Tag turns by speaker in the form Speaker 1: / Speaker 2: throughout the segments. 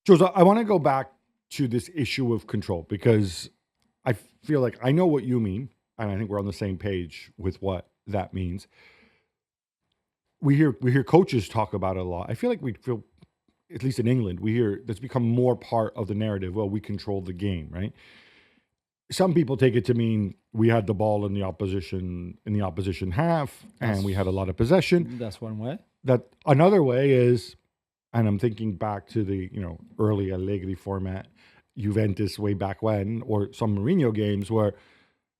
Speaker 1: Jules, I want to go back to this issue of control because I feel like I know what you mean, and I think we're on the same page with what that means. We hear coaches talk about it a lot. I feel like we feel, at least in England, we hear that's become more part of the narrative. Well, we control the game, right? Some people take it to mean we had the ball in the opposition half, and we had a lot of possession.
Speaker 2: That's one way.
Speaker 1: That another way is, and I'm thinking back to the early Allegri format, Juventus way back when, or some Mourinho games where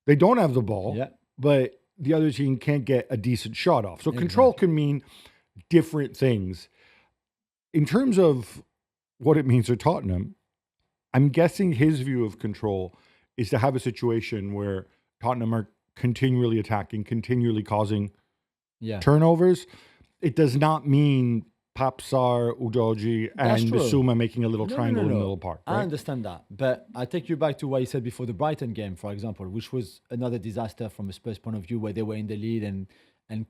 Speaker 1: they don't have the ball, but the other team can't get a decent shot off. So control can mean different things. In terms of what it means for Tottenham, I'm guessing his view of control is to have a situation where Tottenham are continually attacking, continually causing turnovers. It does not mean Papsar, Udoji, and Bissouma making a little triangle in the middle park. Right?
Speaker 2: I understand that. But I take you back to what you said before the Brighton game, for example, which was another disaster from a Spurs point of view where they were in the lead and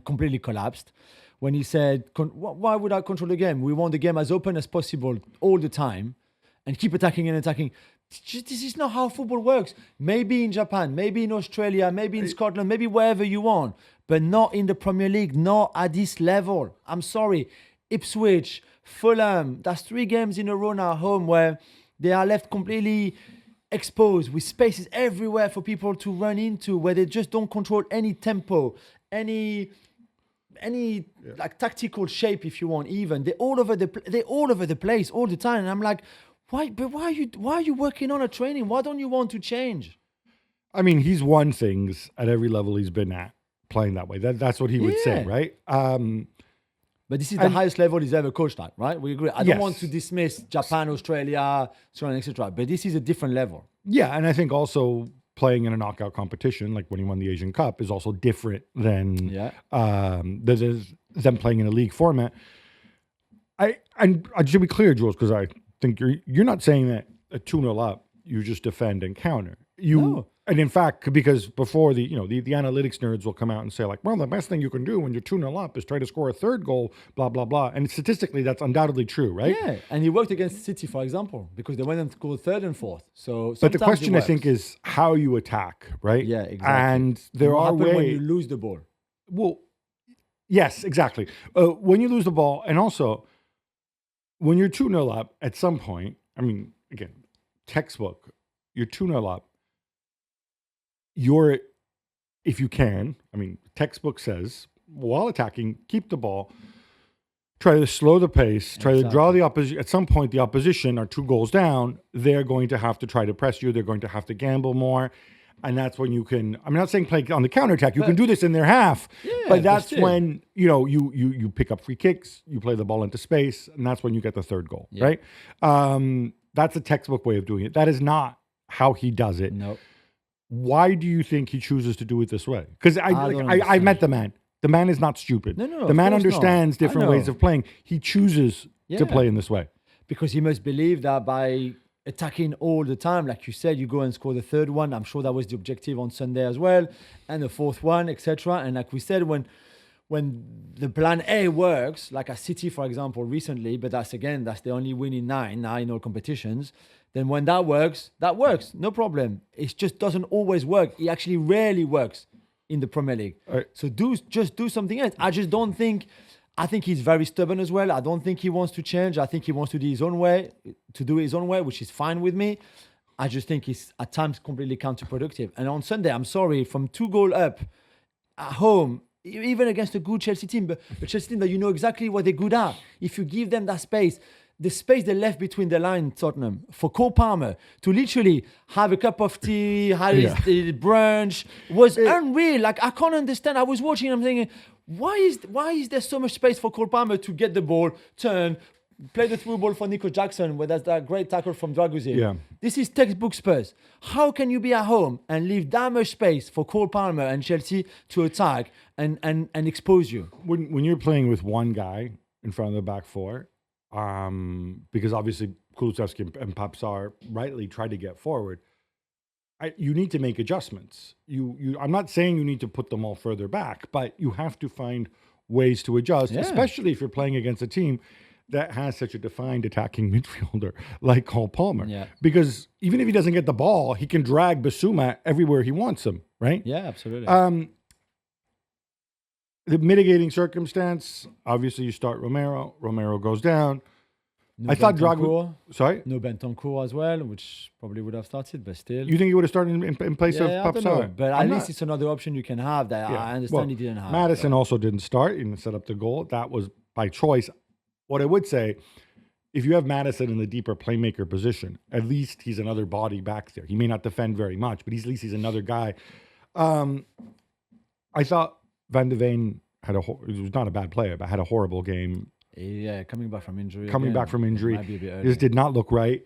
Speaker 2: completely collapsed. When he said, why would I control the game? We want the game as open as possible all the time and keep attacking and attacking. This is not how football works. Maybe in Japan, maybe in Australia, maybe in Scotland, maybe wherever you want, but not in the Premier League, not at this level. I'm sorry. Ipswich, Fulham, that's 3 games in a row now at home where they are left completely exposed with spaces everywhere for people to run into, where they just don't control any tempo, any like tactical shape, if you want. Even they're all over the place all the time. And I'm like, why are you working on a training? Why don't you want to change?
Speaker 1: I mean, he's won things at every level he's been at, playing that way. That's what he would say, right?
Speaker 2: But this is the highest level he's ever coached at, right? We agree. I don't want to dismiss Japan, Australia, so on, etc. But this is a different level.
Speaker 1: Yeah, and I think also playing in a knockout competition, like when he won the Asian Cup, is also different than them playing in a league format. I should be clear, Jules, because I think you're not saying that a 2-0 up, you just defend and counter. And in fact, because before the analytics nerds will come out and say like, well, the best thing you can do when you're 2-0 up is try to score a third goal, blah, blah, blah. And statistically, that's undoubtedly true, right?
Speaker 2: Yeah, and he worked against City, for example, because they went and scored 3rd and 4th. So,
Speaker 1: but the question, I think, is how you attack, right?
Speaker 2: Yeah, exactly.
Speaker 1: And there are ways
Speaker 2: when you lose the ball.
Speaker 1: Well, yes, exactly. When you lose the ball, and also when you're 2-0 up, at some point, I mean, again, textbook, you're 2-0 up. If you can, I mean, textbook says, while attacking, keep the ball, try to slow the pace, try to draw the opposition. At some point, the opposition are 2 goals down. They're going to have to try to press you. They're going to have to gamble more. And that's when you can, I'm not saying play on the counterattack. You can do this in their half. But that's when, you pick up free kicks, you play the ball into space, and that's when you get the 3rd goal, right? That's a textbook way of doing it. That is not how he does it.
Speaker 2: No.
Speaker 1: Why do you think he chooses to do it this way? Because I met the man. The man is not stupid.
Speaker 2: No,
Speaker 1: the man understands different ways of playing. He chooses to play in this way.
Speaker 2: Because he must believe that by attacking all the time, like you said, you go and score the 3rd one. I'm sure that was the objective on Sunday as well. And the 4th one, etc. And like we said, when the plan A works, like at City, for example, recently, but that's the only win in 9 now in all competitions. Then when that works, no problem. It just doesn't always work. It actually rarely works in the Premier League. So just do something else. I think he's very stubborn as well. I don't think he wants to change. I think he wants to do it his own way, which is fine with me. I just think it's at times completely counterproductive. And on Sunday, I'm sorry, from 2-goal up at home, even against a good Chelsea team, but a Chelsea team that you know exactly what they're good at, if you give them that space, the space they left between the line, Tottenham, for Cole Palmer to literally have a cup of tea, have his brunch, was unreal. Like, I can't understand. I was watching, I'm thinking, why is there so much space for Cole Palmer to get the ball, turn, play the through ball for Nico Jackson, where there's that great tackle from Draguzin.
Speaker 1: Yeah.
Speaker 2: This is textbook Spurs. How can you be at home and leave that much space for Cole Palmer and Chelsea to attack and expose you?
Speaker 1: When you're playing with one guy in front of the back 4, because obviously Kulusevski and Papsar rightly try to get forward, you need to make adjustments. I'm not saying you need to put them all further back, but you have to find ways to adjust, especially if you're playing against a team that has such a defined attacking midfielder like Cole Palmer.
Speaker 2: Yeah.
Speaker 1: Because even if he doesn't get the ball, he can drag Bissouma everywhere he wants him, right?
Speaker 2: Yeah, absolutely.
Speaker 1: The mitigating circumstance, obviously you start Romero. Romero goes down.
Speaker 2: No
Speaker 1: I thought
Speaker 2: Bentancur.
Speaker 1: Sorry?
Speaker 2: No Bentancur as well, which probably would have started, but still.
Speaker 1: You think he would have started in place of
Speaker 2: I don't know,
Speaker 1: Papsar?
Speaker 2: but at least it's another option you can have that I understand he didn't have.
Speaker 1: Madison also didn't start and set up the goal. That was by choice. What I would say, if you have Madison in the deeper playmaker position, at least he's another body back there. He may not defend very much, but at least he's another guy. I thought Van de Ven he was not a bad player, but had a horrible game.
Speaker 2: Yeah, coming back from injury. Might be a bit early.
Speaker 1: This did not look right.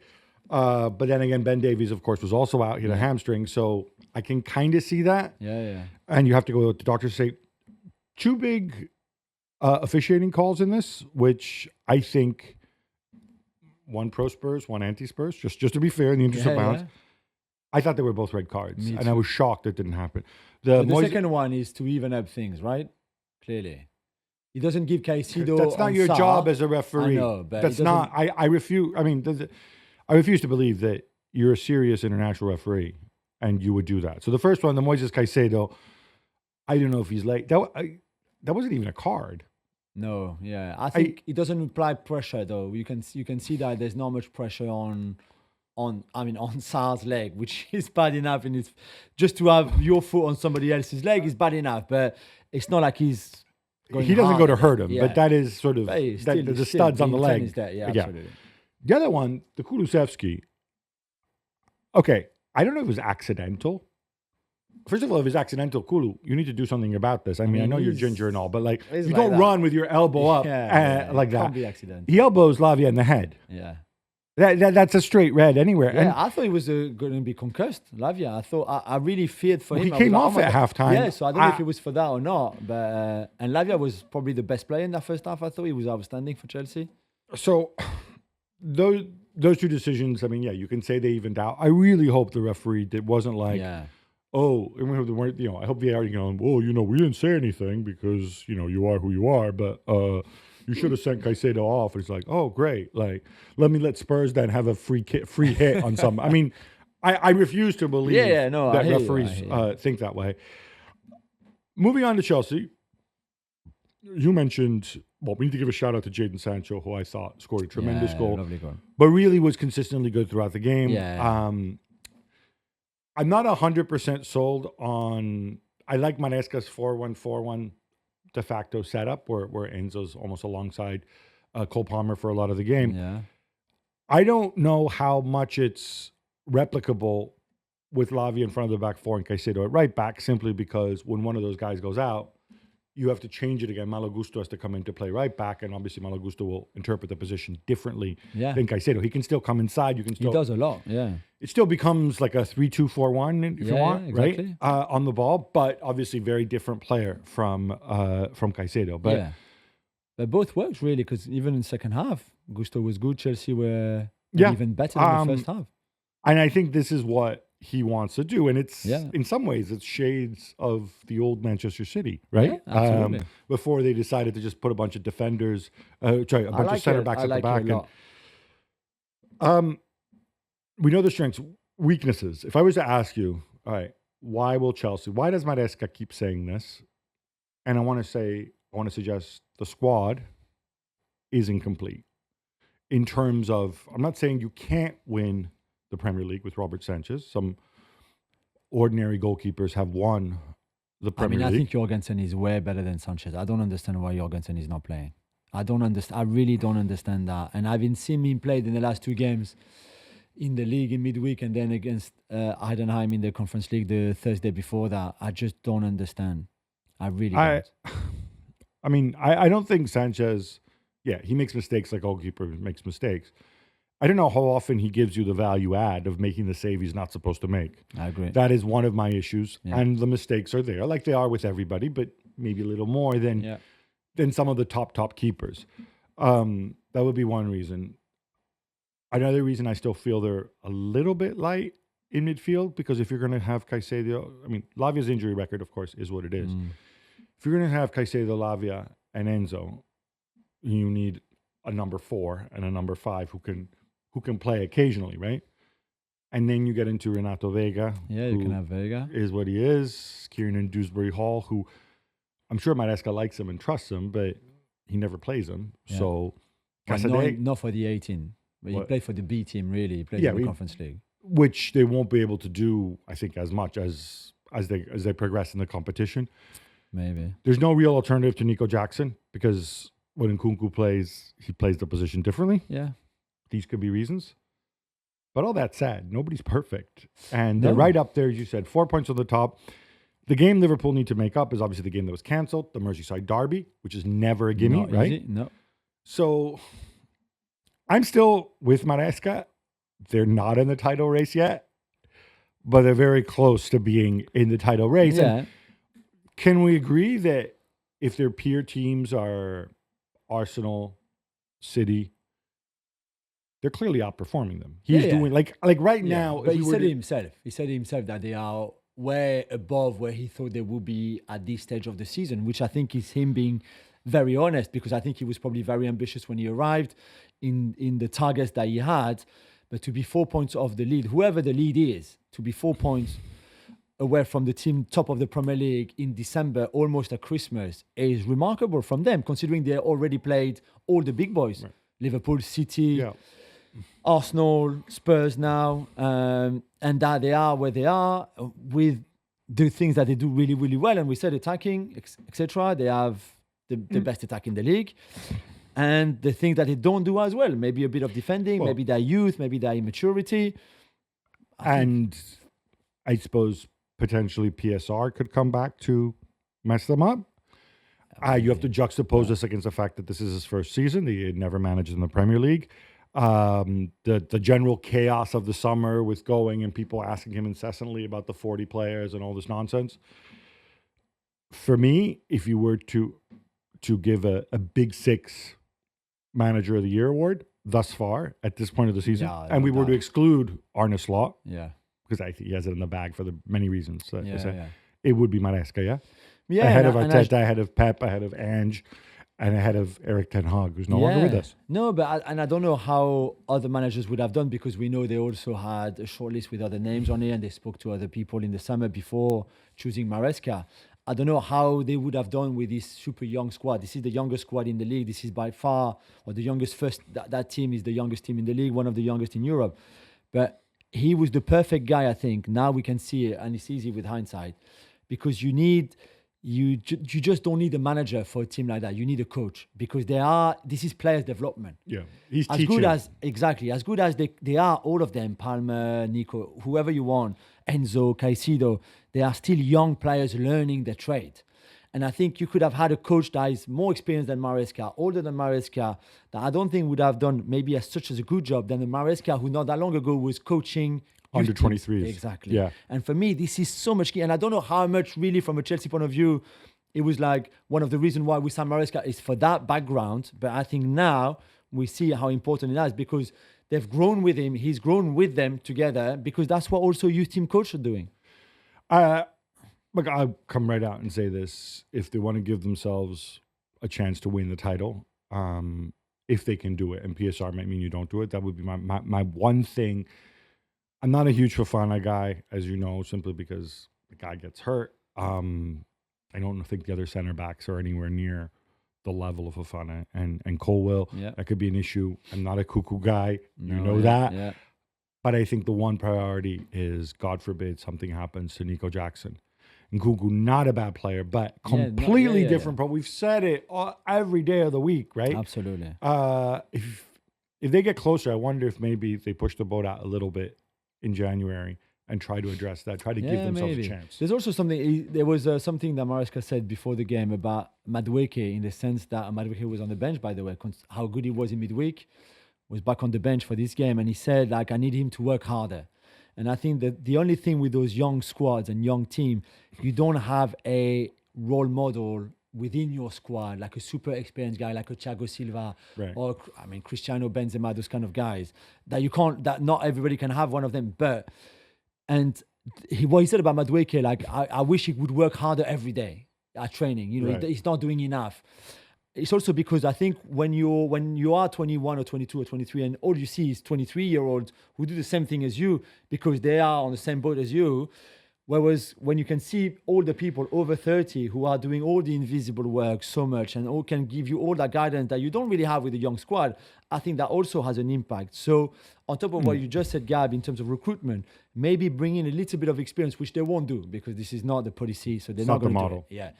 Speaker 1: But then again, Ben Davies, of course, was also out. He had a hamstring. So I can kind of see that.
Speaker 2: Yeah.
Speaker 1: And you have to go with the doctor say, two big officiating calls in this, which I think one pro Spurs, one anti Spurs, just to be fair in the interest of balance. I thought they were both red cards. And I was shocked it didn't happen.
Speaker 2: The second one is to even up things, right? Clearly. He doesn't give Caicedo.
Speaker 1: That's not your job as a referee.
Speaker 2: I know, but
Speaker 1: that's not. I refuse. I mean, I refuse to believe that you're a serious international referee and you would do that. So the first one, the Moises Caicedo, I don't know if he's late. That wasn't even a card.
Speaker 2: No, yeah, I think it doesn't apply pressure though. You can see that there's not much pressure on Sar's leg, which is bad enough. And it's just to have your foot on somebody else's leg is bad enough, but it's not like he
Speaker 1: doesn't go to hurt him, but that is sort of the studs on the leg.
Speaker 2: Absolutely.
Speaker 1: The other one, the Kulusevski. Okay, I don't know if it was accidental. First of all, if it's accidental, Kulu, you need to do something about this. I mean, I know you're ginger and all, but you don't run with your elbow up like that.
Speaker 2: Can't be accidental.
Speaker 1: He elbows Lavia in the head.
Speaker 2: Yeah.
Speaker 1: That's a straight red anywhere.
Speaker 2: Yeah, I thought he was going to be concussed, Lavia. I thought I really feared for him.
Speaker 1: He came off at halftime.
Speaker 2: Yeah, so I don't know if it was for that or not. But and Lavia was probably the best player in that first half. I thought he was outstanding for Chelsea.
Speaker 1: So those two decisions, I mean, yeah, you can say they evened out. I really hope the referee wasn't like, oh, I hope they are going, well, we didn't say anything because, you are who you are, but you should have sent Caicedo off. It's like, oh, great. Like, let Spurs then have a free hit on some. I mean, I refuse to believe that referees think that way. Moving on to Chelsea, you mentioned, we need to give a shout out to Jadon Sancho, who I thought scored a tremendous goal,
Speaker 2: lovely goal,
Speaker 1: but really was consistently good throughout the game. I'm not 100% sold on. I like Manesca's 4-1-4-1 de facto setup where Enzo's almost alongside Cole Palmer for a lot of the game.
Speaker 2: Yeah.
Speaker 1: I don't know how much it's replicable with Lavia in front of the back four and Caicedo at right back, simply because when one of those guys goes out, you have to change it again. Malo Gusto has to come in to play right back, and obviously Malo Gusto will interpret the position differently than Caicedo. He can still come inside. He
Speaker 2: does a lot, yeah.
Speaker 1: It still becomes like a 3-2-4-1 if you want,
Speaker 2: exactly.
Speaker 1: Right? On the ball, but obviously very different player from Caicedo. But
Speaker 2: both works really, because even in the second half, Gusto was good. Chelsea were even better than the first half.
Speaker 1: And I think this is what he wants to do, and it's in some ways it's shades of the old Manchester City, right?
Speaker 2: Yeah, absolutely.
Speaker 1: Before they decided to just put a bunch of defenders, of center backs at the back. We know the strengths, weaknesses. If I was to ask you, all right, why does Maresca keep saying this? And I want to suggest the squad is incomplete in terms of. I'm not saying you can't win the Premier League with Robert Sanchez. Some ordinary goalkeepers have won the Premier League.
Speaker 2: I think Jorgensen is way better than Sanchez. I don't understand why Jorgensen is not playing. I really don't understand that. And I've been seeing him played in the last two games in the league in midweek and then against Heidenheim in the Conference League the Thursday before that. I just don't understand. I really don't.
Speaker 1: I don't think Sanchez, he makes mistakes like all goalkeepers makes mistakes. I don't know how often he gives you the value add of making the save he's not supposed to make.
Speaker 2: I agree.
Speaker 1: That is one of my issues. Yeah. And the mistakes are there, like they are with everybody, but maybe a little more than some of the top keepers. That would be one reason. Another reason I still feel they're a little bit light in midfield, because if you're going to have Caicedo, Lavia's injury record, of course, is what it is. If you're going to have Caicedo, Lavia, and Enzo, you need a number 4 and a number 5 who can play occasionally, right? And then you get into Renato Vega.
Speaker 2: Yeah, you can have Vega.
Speaker 1: Is what he is. Kieran Dewsbury Hall, who I'm sure Maresca likes him and trusts him, but he never plays him. Yeah. So,
Speaker 2: not for the 18. But he played for the B team, really. He played in the Conference League.
Speaker 1: Which they won't be able to do, I think, as much as they progress in the competition.
Speaker 2: Maybe.
Speaker 1: There's no real alternative to Nico Jackson because when Nkunku plays, he plays the position differently.
Speaker 2: Yeah.
Speaker 1: These could be reasons. But all that said, nobody's perfect. And they're right up there, as you said, 4 points on the top. The game Liverpool need to make up is obviously the game that was cancelled, the Merseyside Derby, which is never a gimme, right?
Speaker 2: Easy. No.
Speaker 1: So I'm still with Maresca. They're not in the title race yet, but they're very close to being in the title race.
Speaker 2: Yeah.
Speaker 1: And can we agree that if their peer teams are Arsenal, City, they're clearly outperforming them? He's doing like right now.
Speaker 2: But he said it himself. He said it himself that they are way above where he thought they would be at this stage of the season, which I think is him being very honest, because I think he was probably very ambitious when he arrived in the targets that he had. But to be 4 points off the lead, whoever the lead is, to be 4 points away from the team top of the Premier League in December, almost at Christmas, is remarkable from them, considering they already played all the big boys. Right. Liverpool, City, Arsenal, Spurs now, and that they are where they are with the things that they do really, really well. And we said attacking, etc. They have the best attack in the league. And the things that they don't do as well, maybe a bit of defending, maybe their youth, maybe their immaturity.
Speaker 1: I suppose potentially PSR could come back to mess them up. You have to juxtapose this against the fact that this is his first season. He had never managed in the Premier League. The general chaos of the summer with going and people asking him incessantly about the 40 players and all this nonsense. For me, if you were to give a Big Six Manager of the Year award thus far at this point of the season, and we were to exclude Arne Slot, because I think he has it in the bag for the many reasons. It would be Maresca, ahead of Arteta, ahead of Pep, ahead of Ange, and ahead of Eric Ten Hag, who's no longer with us.
Speaker 2: No, but I don't know how other managers would have done, because we know they also had a short list with other names on it, and they spoke to other people in the summer before choosing Maresca. I don't know how they would have done with this super young squad. This is the youngest squad in the league. This is by far, or the youngest that team is the youngest team in the league, one of the youngest in Europe. But he was the perfect guy, I think. Now we can see it, and it's easy with hindsight, because you just don't need a manager for a team like that. You need a coach, because this is players development.
Speaker 1: Yeah, he's
Speaker 2: as
Speaker 1: teaching.
Speaker 2: good as they are, all of them, Palmer, Nico, whoever you want, Enzo, Caicedo, they are still young players learning the trade. And I think you could have had a coach that is more experienced than Maresca, older than Maresca, that I don't think would have done maybe such as a good job than the Maresca who not that long ago was coaching
Speaker 1: under 23s.
Speaker 2: Exactly.
Speaker 1: Yeah.
Speaker 2: And for me, this is so much key. And I don't know how much really from a Chelsea point of view, it was like one of the reasons why we signed Maresca is for that background. But I think now we see how important it is, because they've grown with him. He's grown with them together, because that's what also youth team coaches are doing.
Speaker 1: Look, I'll come right out and say this. If they want to give themselves a chance to win the title, if they can do it, and PSR might mean you don't do it, that would be my one thing. I'm not a huge Fofana guy, as you know, simply because the guy gets hurt. I don't think the other center backs are anywhere near the level of Fofana and Colwill.
Speaker 2: Yeah.
Speaker 1: That could be an issue. I'm not a cuckoo guy. You know that. Yeah. But I think the one priority is, God forbid, something happens to Nico Jackson. Nkunku, not a bad player, but completely different. But we've said it every day of the week, right?
Speaker 2: Absolutely.
Speaker 1: If they get closer, I wonder if maybe they push the boat out a little bit in January and try to address that, try to give themselves a chance.
Speaker 2: There's also something, there was something that Maresca said before the game about Madueke, in the sense that Madueke was on the bench, by the way, how good he was in midweek, was back on the bench for this game, and he said, like, I need him to work harder. And I think that the only thing with those young squads and young team, you don't have a role model within your squad, like a super experienced guy like a Thiago Silva,
Speaker 1: right,
Speaker 2: or Cristiano, Benzema, those kind of guys that not everybody can have one of them. But what he said about Madueke, like I wish he would work harder every day at training. Right. He's not doing enough. it's also because I think when you are 21 or 22 or 23 and all you see is 23-year-olds who do the same thing as you because they are on the same boat as you. Whereas when you can see all the people over 30 who are doing all the invisible work so much and all can give you all that guidance that you don't really have with a young squad, I think that also has an impact. So on top of what you just said, Gab, in terms of recruitment, maybe bring in a little bit of experience, which they won't do because this is not the policy. So they're not going to do it. Yeah.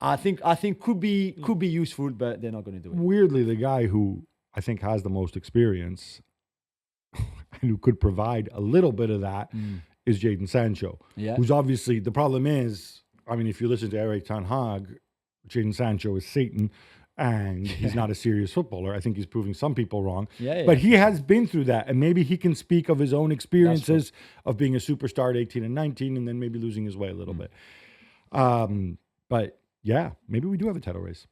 Speaker 2: I think could be useful, but they're not going to do it.
Speaker 1: Weirdly, the guy who I think has the most experience and who could provide a little bit of that is Jadon Sancho, who's obviously, the problem is, I mean, if you listen to Erik ten Hag, Jadon Sancho is Satan, and he's not a serious footballer. I think he's proving some people wrong. But he has been through that, and maybe he can speak of his own experiences of being a superstar at 18 and 19, and then maybe losing his way a little bit. But yeah, maybe we do have a title race.